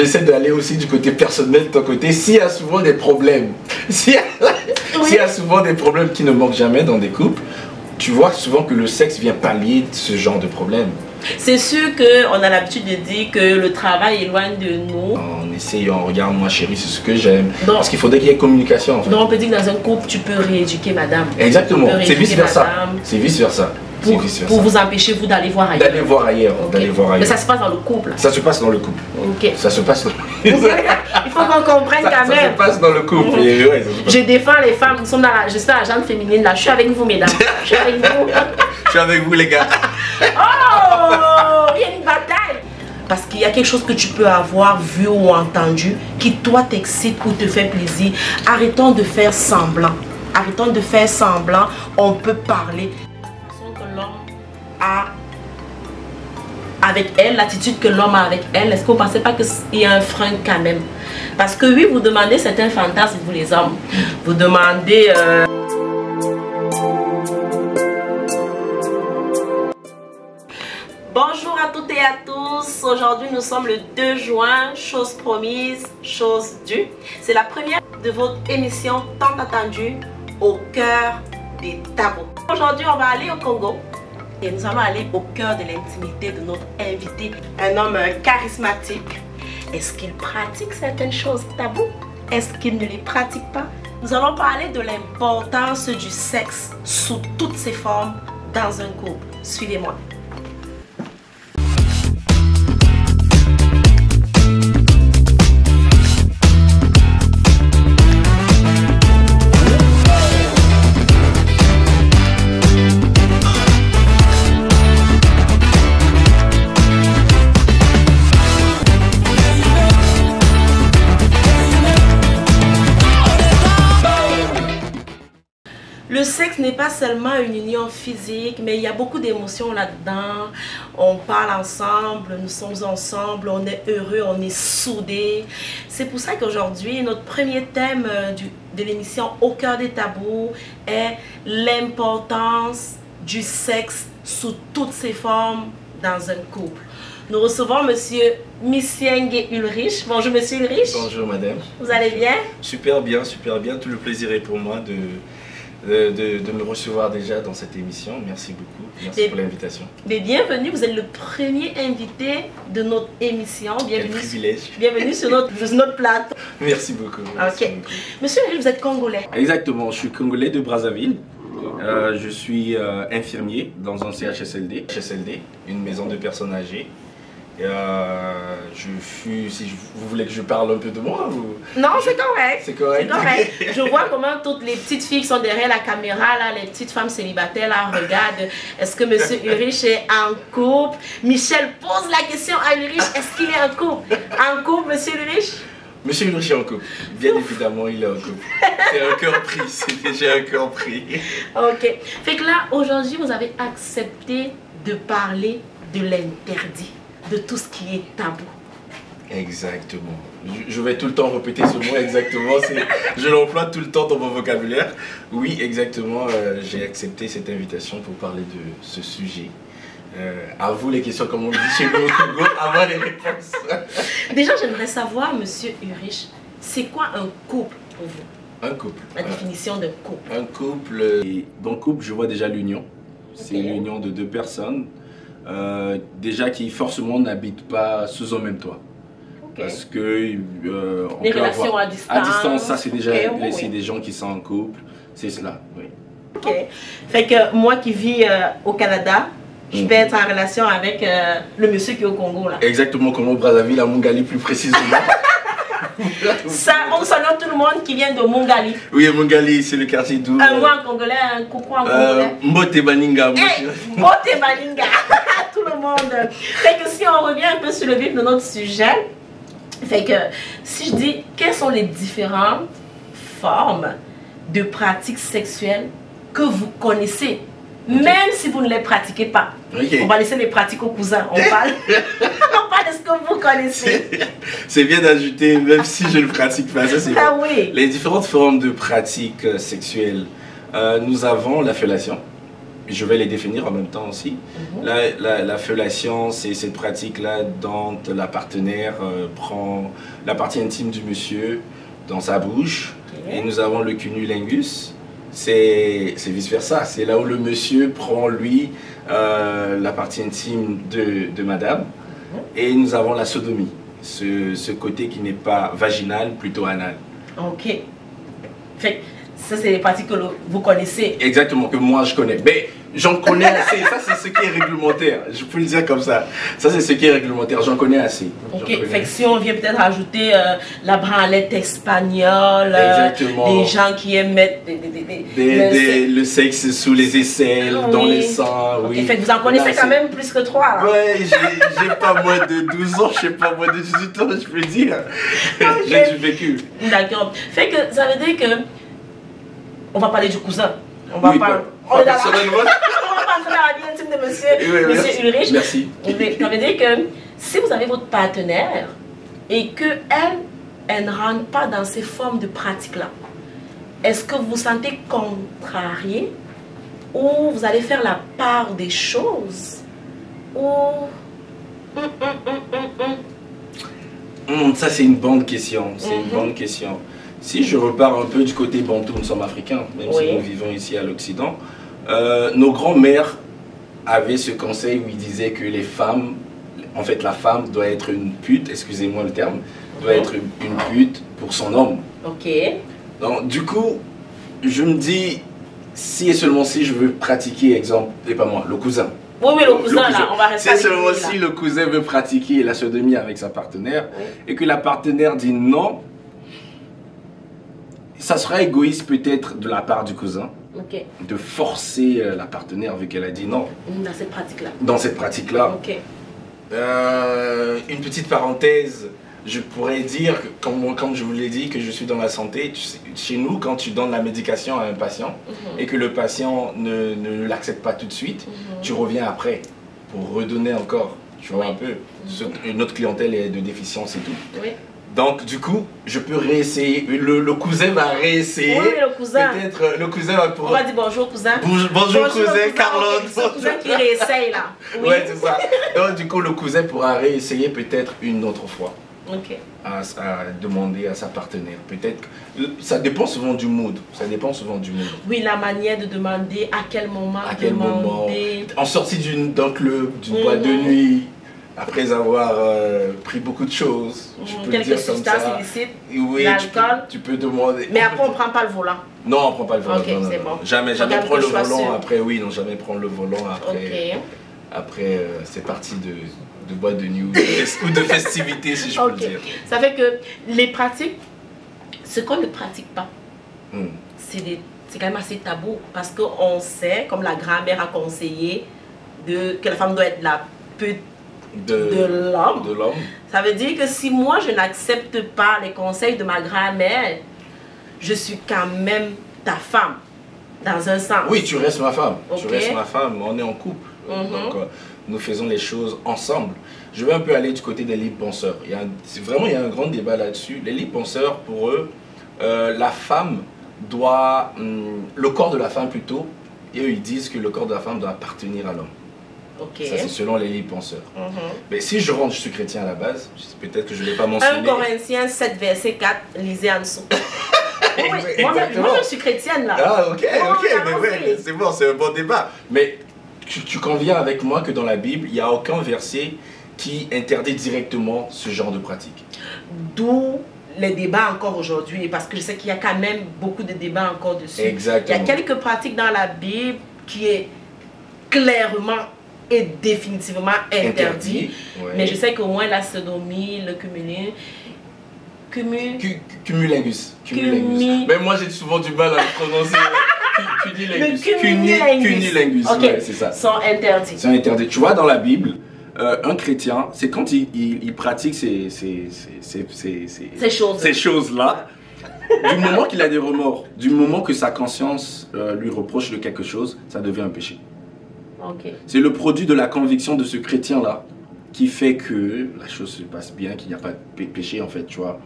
J'essaie d'aller aussi du côté personnel de ton côté. S'il y a souvent des problèmes, s'il y a souvent des problèmes qui ne manquent jamais dans des couples, tu vois souvent que le sexe vient pallier ce genre de problème. C'est sûr qu'on a l'habitude de dire que le travail éloigne de nous. En essayant, regarde moi chérie, c'est ce que j'aime. Donc, parce qu'il faudrait qu'il y ait communication en fait. Donc on peut dire que dans un couple, tu peux rééduquer madame. Exactement, c'est vice versa. Madame. C'est vice versa. Pour vous empêcher vous d'aller voir ailleurs. D'aller voir ailleurs, Okay. d'aller voir ailleurs. Mais ça se passe dans le couple. Ça se passe dans le couple. Ok. Ça se passe dans... Il faut qu'on comprenne quand même. Ça se passe dans le couple. Et ouais, je défends les femmes. Nous sommes dans la, je suis la gente féminine là. Je suis avec vous mesdames. Je suis avec vous. Je suis avec vous les gars. Oh, il y a une bataille. Parce qu'il y a quelque chose que tu peux avoir vu ou entendu qui toi t'excite ou te fait plaisir. Arrêtons de faire semblant. Arrêtons de faire semblant. On peut parler. La façon que l'homme a avec elle, l'attitude que l'homme a avec elle, est-ce que vous ne pensez pas qu'il y a un frein quand même? Parce que oui, vous demandez certains fantasmes, vous les hommes. Vous demandez... Bonjour à toutes et à tous. Aujourd'hui, nous sommes le 2 juin. Chose promise, chose due. C'est la première de votre émission tant attendue, Au cœur des tabous. Aujourd'hui, on va aller au Congo. Et nous allons aller au cœur de l'intimité de notre invité, un homme charismatique. Est-ce qu'il pratique certaines choses taboues? Est-ce qu'il ne les pratique pas? Nous allons parler de l'importance du sexe sous toutes ses formes dans un couple. Suivez-moi. Le sexe n'est pas seulement une union physique, mais il y a beaucoup d'émotions là-dedans. On parle ensemble, nous sommes ensemble, on est heureux, on est soudés. C'est pour ça qu'aujourd'hui, notre premier thème de l'émission Au cœur des tabous est l'importance du sexe sous toutes ses formes dans un couple. Nous recevons monsieur Missienge Ulrich. Bonjour monsieur Ulrich. Bonjour madame. Vous allez bien? Super bien, super bien. Tout le plaisir est pour moi de me recevoir déjà dans cette émission. Merci beaucoup. Merci pour l'invitation. Bienvenue, vous êtes le premier invité de notre émission. Bienvenue. Quel privilège. Bienvenue sur notre plateau. Merci beaucoup. Merci beaucoup. Monsieur, vous êtes congolais? Exactement, je suis congolais de Brazzaville. Je suis infirmier dans un CHSLD, une maison de personnes âgées. Vous voulez que je parle un peu de moi ou... Non, c'est correct. C'est correct. Je vois comment toutes les petites filles qui sont derrière la caméra, là, les petites femmes célibataires, là, regardent. Est-ce que monsieur Ulrich est en couple? Michel pose la question à Ulrich, est-ce qu'il est en couple? En couple, monsieur Ulrich? Monsieur Ulrich est en couple. Bien évidemment, il est en couple. C'est un cœur pris, c'est déjà un cœur pris. Ok. Fait que là, aujourd'hui, vous avez accepté de parler de l'interdit, de tout ce qui est tabou. Exactement. Je vais tout le temps répéter ce mot exactement. Je l'emploie tout le temps dans mon vocabulaire. Oui, exactement. J'ai accepté cette invitation pour parler de ce sujet. À vous les questions, comme on dit chez nous au Congo, avant les réponses. Déjà, j'aimerais savoir, monsieur Ulrich, c'est quoi un couple pour vous? Un couple. La définition d'un couple. Un couple. Dans couple, je vois déjà l'union. C'est l'union de deux personnes. Déjà qui forcément n'habitent pas sous un même toit. Parce que des relations à distance. À distance, ça c'est déjà c'est des gens qui sont en couple. C'est cela, oui. Ok. Fait que moi qui vis au Canada, je peux être en relation avec le monsieur qui est au Congo là. Exactement, comme au Brazzaville, à Mungali plus précisément. Ça, on salue tout le monde qui vient de Mungali. Oui, Mungali, c'est le quartier d'où. Moi en congolais, un coucou en congolais. Mbote Baninga. Mbote Baninga. Tout le monde. Fait que si on revient un peu sur le vif de notre sujet, fait que si je dis quelles sont les différentes formes de pratiques sexuelles que vous connaissez, même si vous ne les pratiquez pas. On va laisser les pratiques aux cousins. On parle de ce que vous connaissez. C'est bien d'ajouter, même si je ne le pratique pas. Ça, c'est oui. Les différentes formes de pratiques sexuelles. Nous avons la fellation. je vais les définir en même temps aussi. La fellation, c'est cette pratique-là dont la partenaire prend la partie intime du monsieur dans sa bouche. Et nous avons le cunnilingus, c'est vice-versa. C'est là où le monsieur prend, lui, la partie intime de madame. Et nous avons la sodomie, ce côté qui n'est pas vaginal, plutôt anal. Ok. Fait ça, c'est les pratiques que vous connaissez. Exactement, que moi je connais. Mais j'en connais assez. Ça, c'est ce qui est réglementaire. Je peux le dire comme ça. Ça, c'est ce qui est réglementaire. J'en connais assez. Ok. Fait que si on vient peut-être rajouter la branlette espagnole, des gens qui aiment mettre le sexe sous les aisselles, dans les seins. Okay. Fait que vous en connaissez quand même plus que 3. Ouais, j'ai pas moins de 12 ans, je sais pas moins de 18 ans, je peux dire. J'ai du vécu. D'accord. Fait que ça veut dire que on va parler du cousin. On va oui, pas. On va pas entrer dans la vie intime de monsieur Ulrich. Merci. Ça veut dire que si vous avez votre partenaire et que elle ne rentre pas dans ces formes de pratiques-là, est-ce que vous vous sentez contrarié ou vous allez faire la part des choses ou... Ça, c'est une bonne question. C'est une bonne question. Si je repars un peu du côté bantou, nous sommes africains, même si nous vivons ici à l'Occident, nos grands-mères avaient ce conseil où ils disaient que les femmes, en fait la femme doit être une pute, excusez-moi le terme, doit être une pute pour son homme. Ok. Donc du coup, je me dis, si et seulement si je veux pratiquer, exemple, et pas moi, le cousin. Oui, le cousin, là, on va rester si seulement si le cousin veut pratiquer la sodomie avec sa partenaire, et que la partenaire dit non, ça sera égoïste peut-être de la part du cousin de forcer la partenaire vu qu'elle a dit non. Dans cette pratique-là. Dans cette pratique-là. Ok. Une petite parenthèse, je pourrais dire, comme je vous l'ai dit, que je suis dans la santé. Chez nous, quand tu donnes la médication à un patient et que le patient ne l'accepte pas tout de suite, tu reviens après pour redonner encore. Tu vois un peu. Notre clientèle est de déficience et tout. Oui. Donc, du coup, je peux réessayer. Le cousin va réessayer. Oui, le cousin. Peut-être le cousin va pour... On va dire bonjour, cousin. Bonjour cousin, Carlotte. C'est le cousin qui réessaye, là. Oui, c'est ça. Donc, du coup, le cousin pourra réessayer peut-être une autre fois. Ok. À demander à sa partenaire. Peut-être que ça dépend souvent du mood. Ça dépend souvent du mood. Oui, la manière de demander, à quel moment demander. En sortie d'un club, d'une boîte de nuit. Après avoir pris beaucoup de choses, je peux quelques dire comme substances ça. Illicites, oui, l'alcool. Tu peux demander. Mais après, on ne prend pas le volant. Non, on ne prend pas le volant. Ok, c'est bon. Jamais prendre le volant après. Oui, non, jamais prendre le volant après. Après, c'est parti de boîte de nuit ou de festivités, si je peux le dire. Ça fait que les pratiques, ce qu'on ne pratique pas, c'est quand même assez tabou. Parce qu'on sait, comme la grand-mère a conseillé, que la femme doit être la pute de l'homme. Ça veut dire que si moi je n'accepte pas les conseils de ma grand-mère, je suis quand même ta femme, dans un sens. Oui, tu restes ma femme. Tu restes ma femme, on est en couple. Donc nous faisons les choses ensemble. Je vais un peu aller du côté des libres penseurs. Il y a un grand débat là-dessus. Les libres penseurs, pour eux, la femme doit... le corps de la femme plutôt, et eux ils disent que le corps de la femme doit appartenir à l'homme. Ça c'est selon les libres penseurs. Mais si je suis chrétien à la base, peut-être que je ne l'ai pas mentionné. 1 Corinthiens 7 verset 4, lisez en dessous. Moi je suis chrétienne là. Ah ok, mais c'est bon, c'est un bon débat. Mais tu conviens avec moi que dans la Bible, il n'y a aucun verset qui interdit directement ce genre de pratique. D'où les débats encore aujourd'hui, parce que je sais qu'il y a quand même beaucoup de débats encore dessus. Exactement. Il y a quelques pratiques dans la Bible qui est clairement et définitivement interdit. Mais je sais qu'au moins la sodomie, le cunnilingus. Mais moi j'ai souvent du mal à le prononcer. Cunnilingus. Ok, c'est ça. Sont interdits. C'est interdit. Tu vois, dans la Bible, un chrétien, c'est quand il pratique ces choses-là, du moment qu'il a des remords, du moment que sa conscience lui reproche de quelque chose, ça devient un péché. C'est le produit de la conviction de ce chrétien-là qui fait que la chose se passe bien, qu'il n'y a pas de péché en fait, tu vois.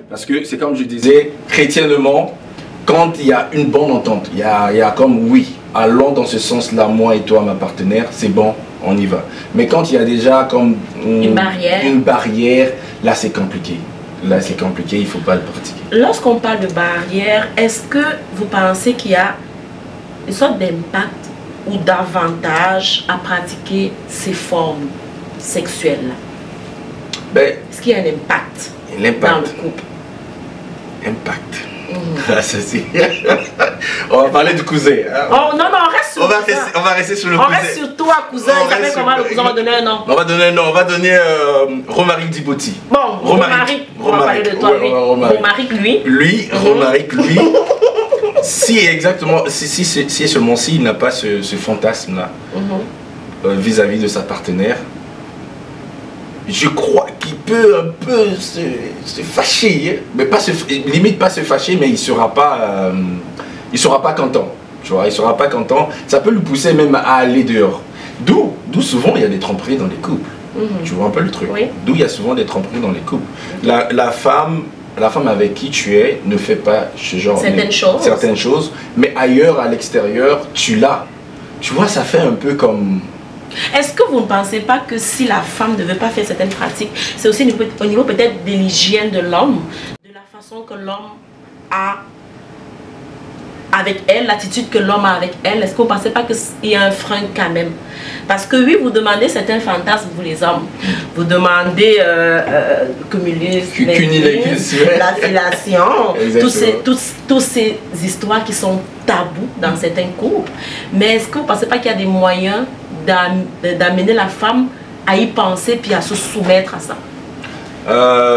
Parce que c'est comme je disais, chrétiennement, quand il y a une bonne entente, il y a comme oui, allons dans ce sens-là, moi et toi, ma partenaire, c'est bon, on y va. Mais quand il y a déjà comme une barrière, là c'est compliqué. Là c'est compliqué, il ne faut pas le pratiquer. Lorsqu'on parle de barrière, est-ce que vous pensez qu'il y a une sorte d'impact ou d'avantage à pratiquer ces formes sexuelles-là? Ben, est-ce qu'il y a un impact dans le couple? Impact. Ah, ça, on va parler du cousin. Hein. Oh non, on reste sur on va rester sur le cousin. On reste sur toi, cousin. Vous savez comment le cousin va donner un nom? On va donner un nom. On va donner Romaric Djibouti. Bon, Romaric. On va parler de toi, lui. Romaric, lui. Lui, Romaric, lui. Si exactement, si seulement s'il n'a pas ce fantasme-là vis-à-vis de sa partenaire, je crois qu'il peut un peu se fâcher, mais pas limite pas se fâcher, mais il sera pas content, tu vois, il sera pas content. Ça peut le pousser même à aller dehors. D'où souvent il y a des tromperies dans les couples. Tu vois un peu le truc. Oui. D'où il y a souvent des tromperies dans les couples. La femme avec qui tu es ne fait pas ce genre certaines choses, mais ailleurs à l'extérieur tu l'as. Tu vois, ça fait un peu comme... Est-ce que vous ne pensez pas que si la femme ne veut pas faire certaines pratiques, c'est aussi au niveau peut-être de l'hygiène de l'homme, de la façon que l'homme a avec elle, l'attitude que l'homme a avec elle? Est-ce que vous ne pensez pas qu'il y a un frein quand même? Parce que oui, vous demandez certains fantasmes, vous les hommes. Vous demandez la fellation, toutes ces histoires qui sont tabous dans certains couples. Mais est-ce que vous ne pensez pas qu'il y a des moyens d'amener la femme à y penser puis à se soumettre à ça?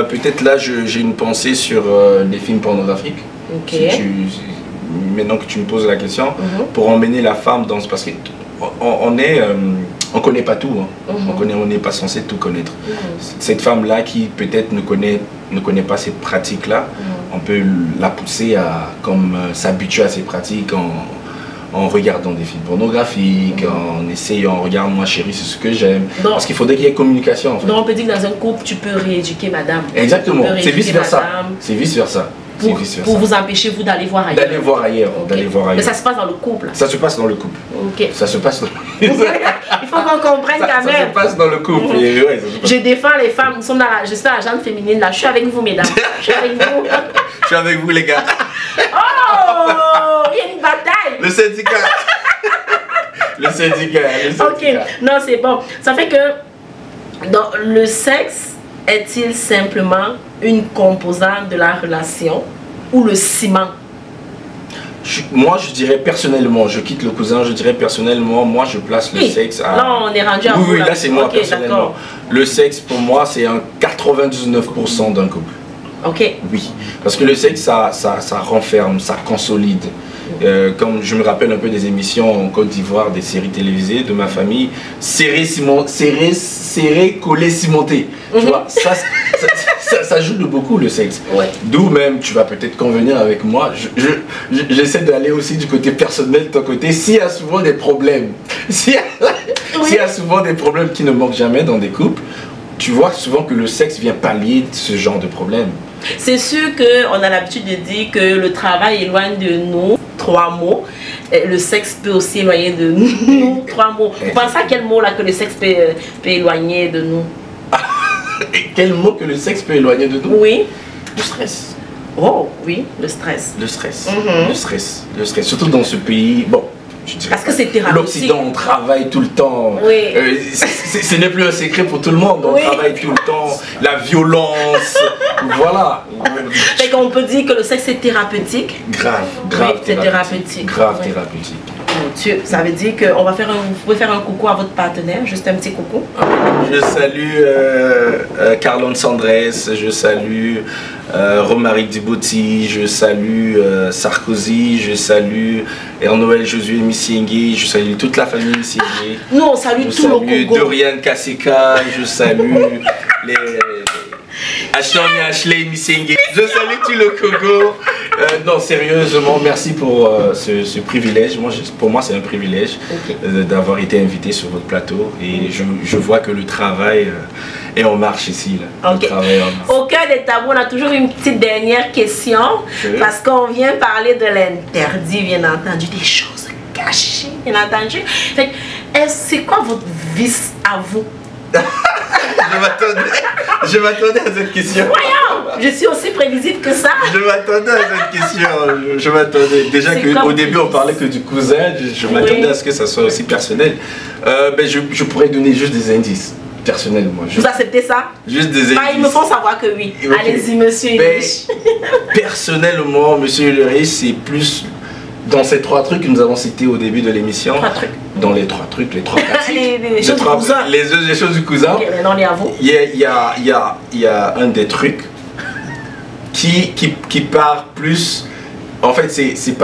Peut-être là j'ai une pensée sur les films pornographiques. Maintenant que tu me poses la question, pour emmener la femme dans... Parce qu'on connaît pas tout, hein. On n'est pas censé tout connaître. Cette femme-là qui peut-être ne connaît pas ces pratiques-là, on peut la pousser à s'habituer à ces pratiques en regardant des films pornographiques, en essayant, regarde moi chérie, c'est ce que j'aime. Parce qu'il faudrait qu'il y ait communication en fait. Donc on peut dire que dans un couple, tu peux rééduquer madame. Exactement, c'est vice-versa. C'est vice-versa. Pour vous empêcher vous d'aller voir ailleurs. D'aller voir ailleurs. Mais ça se passe dans le couple. Ça se passe dans le couple. Ça se passe dans le couple. Il faut qu'on comprenne quand même. Ça se passe dans le couple. Je défends les femmes. Je suis la gente féminine là. Je suis avec vous mesdames. Je suis avec vous. Je suis avec vous les gars. Oh, il y a une bataille. Le syndicat. Le syndicat. Ok, non c'est bon. Ça fait que dans le sexe, est-il simplement une composante de la relation ou le ciment? Moi je dirais personnellement, je quitte le cousin, je dirais personnellement, moi je place le sexe à... Non, on est rendu à Oui, là c'est moi personnellement. Le sexe pour moi c'est un 99% d'un couple. Ok. Oui, parce que le sexe ça renferme, ça consolide. Comme je me rappelle un peu des émissions en Côte d'Ivoire, des séries télévisées de ma famille, serré, collé, cimenté. Tu vois, ça joue de beaucoup le sexe. D'où même, tu vas peut-être convenir avec moi, j'essaie d'aller aussi du côté personnel de ton côté. S'il y a souvent des problèmes, s'il y a souvent des problèmes qui ne manquent jamais dans des couples, tu vois souvent que le sexe vient pallier ce genre de problème. C'est sûr qu'on a l'habitude de dire que le travail éloigne de nous 3 mots. Le sexe peut aussi éloigner de nous 3 mots. Vous pensez à quel mot là que le sexe peut éloigner de nous? Quel mot que le sexe peut éloigner de nous? Oui. Le stress. Oh oui, le stress. Le stress. Le stress. Le stress. Surtout dans ce pays. Bon. Parce que c'est thérapeutique. L'Occident, on travaille tout le temps. Oui. Ce n'est plus un secret pour tout le monde. On travaille tout le temps. La violence. Voilà. Fait qu'on peut dire que le sexe est thérapeutique. Grave thérapeutique. Grave thérapeutique. Mon Dieu, ça veut dire que vous pouvez faire un coucou à votre partenaire, juste un petit coucou. Je salue Carlon Sandres, je salue Romaric Djibouti, je salue Sarkozy, je salue Ernoël Josué Missiengue, je salue toute la famille Missiengue. Nous on salue tout le Congo. Je salue Dorian Kaseka, je salue les... Ashley Missiengue. Je salue tout le Congo. Non, sérieusement, merci pour ce privilège. Pour moi, c'est un privilège d'avoir été invité sur votre plateau. Et je vois que le travail est en marche ici. Là. Okay. Au cœur des tabous, on a toujours une petite dernière question. Parce qu'on vient parler de l'interdit, bien entendu, des choses caché, bien entendu. C'est quoi votre vice à vous? Je m'attendais à cette question. Voyons, je suis aussi prévisible que ça. Je m'attendais à cette question. Je m'attendais. Déjà qu'au début on parlait que du cousin, je m'attendais à ce que ça soit aussi personnel. Je pourrais donner juste des indices. Personnellement. Vous acceptez ça? Juste des indices. Ils me font savoir que oui. Okay. Allez-y, monsieur Ulrich. Personnellement, monsieur Ulrich, c'est plus dans ces 3 trucs que nous avons cités au début de l'émission. 3 trucs. Dans les 3 trucs, les 3 classiques. les choses du cousin. Les choses du cousin. Ok, maintenant les à vous. Il y a un des trucs qui part plus. En fait, c'est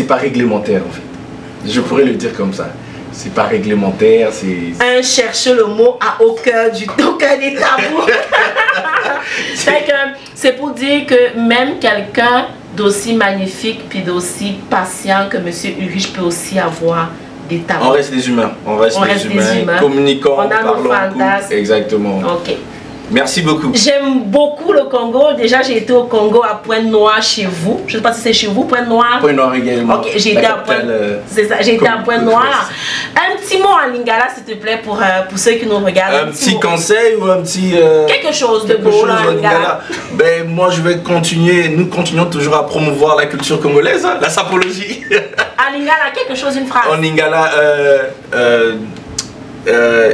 pas réglementaire en fait. Je pourrais le dire comme ça. C'est pas réglementaire, c'est... Chercher le mot au cœur des tabous. C'est pour dire que même quelqu'un d'aussi magnifique puis d'aussi patient que monsieur Ulrich peut aussi avoir des tabous. On reste des humains. On reste des humains. Communiquons, on a nos fantasmes. Exactement. Ok. Merci beaucoup. J'aime beaucoup le Congo. Déjà, j'ai été au Congo à Pointe-Noire chez vous. Je ne sais pas si c'est chez vous, Pointe-Noire. Pointe-Noire également. Ok, j'ai été à Pointe-Noire. C'est ça, j'ai été à Pointe-Noire. Un petit mot en lingala, s'il te plaît, pour ceux qui nous regardent. Un petit conseil ou un petit... quelque chose de beau là, en lingala. Ben, moi, je vais continuer. Nous continuons toujours à promouvoir la culture congolaise, hein, la sapologie. En lingala, quelque chose, une phrase. En lingala,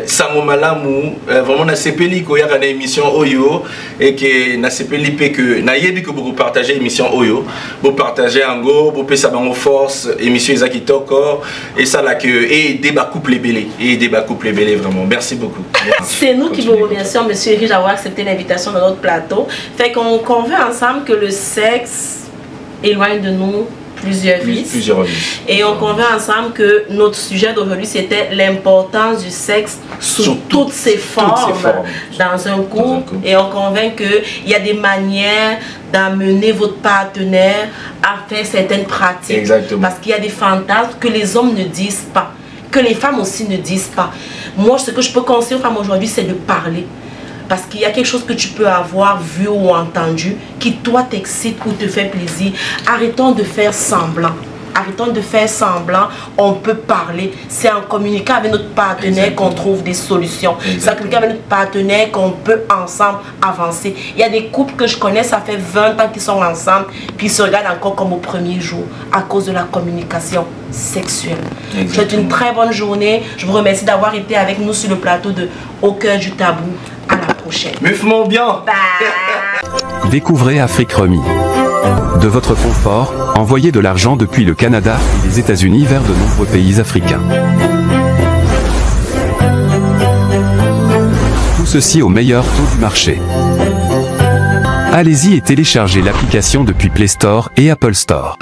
sango malamu vraiment na sepeli ko yaka na émission oyo et que na sepeli pe que na yebi que beaucoup partager émission oyo vous partager ango vous pesa bango force émission ezaki toko et ça là que et débat couple belé vraiment merci beaucoup. C'est nous qui vous remercions monsieur Ulrich d'avoir accepté l'invitation dans notre plateau. Fait qu'on convient ensemble que le sexe éloigne de nous plusieurs vices. Et on convient ensemble que notre sujet d'aujourd'hui c'était l'importance du sexe sous toutes ses formes dans un couple. Et on convainc qu'il y a des manières d'amener votre partenaire à faire certaines pratiques. Exactement. Parce qu'il y a des fantasmes que les hommes ne disent pas, que les femmes aussi ne disent pas. Moi, ce que je peux conseiller aux femmes aujourd'hui, c'est de parler. Parce qu'il y a quelque chose que tu peux avoir vu ou entendu qui toi t'excite ou te fait plaisir. Arrêtons de faire semblant. Arrêtons de faire semblant. On peut parler. C'est en communiquant avec notre partenaire qu'on trouve des solutions. C'est en communiquant avec notre partenaire qu'on peut ensemble avancer. Il y a des couples que je connais, ça fait 20 ans qu'ils sont ensemble, puis ils se regardent encore comme au premier jour à cause de la communication sexuelle. Je vous souhaite une très bonne journée. Je vous remercie d'avoir été avec nous sur le plateau de Au cœur du tabou. À la prochaine. Muflement bien. Découvrez Afrique Remi. De votre confort, envoyez de l'argent depuis le Canada et les États-Unis vers de nombreux pays africains. Tout ceci au meilleur taux du marché. Allez-y et téléchargez l'application depuis Play Store et Apple Store.